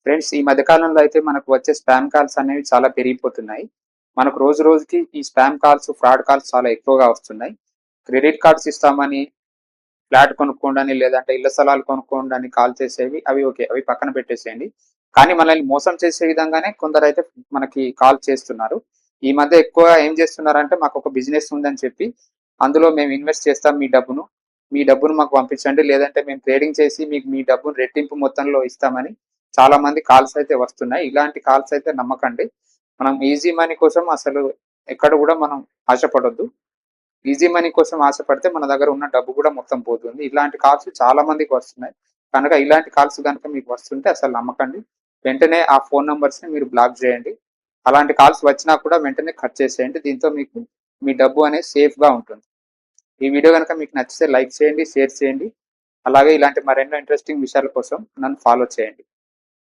Friends, ఈ మధ్య కాలంలో అయితే మనకు వచ్చే స్పామ్ కాల్స్ అనేవి చాలా పెరిగిపోతున్నాయి. మనకు రోజు రోజుకి ఈ స్పామ్ కాల్స్, ఫ్రాడ్ కాల్స్ చాలా ఎక్కువగా వస్తున్నాయి. క్రెడిట్ కార్డ్స్ ఇస్తామని, ఫ్లాట్ కొనుక్కోండి అని, లేదంటే ఇళ్ల స్థలాలు కొనుక్కోండి అని కాల్ చేసేవి. అవి ఓకే. అవి పక్కన పెట్టేసేయండి. కానీ మనల్ని మోసం చేసే విధంగానే కొందరైతే మనకి కాల్ చేస్తున్నారు. ఈ మధ్య ఎక్కువగా ఏం చేస్తున్నారంటే, మాకొక బిజినెస్ ఉందని చెప్పి, అందులో మేము ఇన్వెస్ట్ చేస్తాం మీ డబ్బును. మీ డబ్బును మాకు పంపించండి. లేదంటే మేము ట్రేడింగ్ చేసి మీకు మీ డబ్బును రెట్టింపు మొత్తంలో ఇస్తామని చాలా మంది కాల్స్ అయితే వస్తున్నాయి. ఇలాంటి కాల్స్ అయితే నమ్మకండి. మనం ఈజీ మనీ కోసం అసలు ఎక్కడ కూడా మనం ఆశపడొద్దు. ఈజీ మనీ కోసం ఆశపడితే మన దగ్గర ఉన్న డబ్బు కూడా మొత్తం పోతుంది. ఇలాంటి కాల్స్ చాలా మందికి వస్తున్నాయి. కనుక ఇలాంటి కాల్స్ గనుక మీకు వస్తుంటే అసలు నమ్మకండి. వెంటనే ఆ ఫోన్ నంబర్స్‌ని మీరు బ్లాక్ చేయండి. అలాంటి కాల్స్ వచ్చినా కూడా వెంటనే కట్ చేసేయండి. దీంతో మీకు మీ డబ్బు అనేది సేఫ్‌గా ఉంటుంది. ఈ వీడియో గనుక మీకు నచ్చితే లైక్ చేయండి, షేర్ చేయండి. అలాగే ఇలాంటి మరెన్నో ఇంట్రెస్టింగ్ విషయాల కోసం నన్ను ఫాలో చేయండి.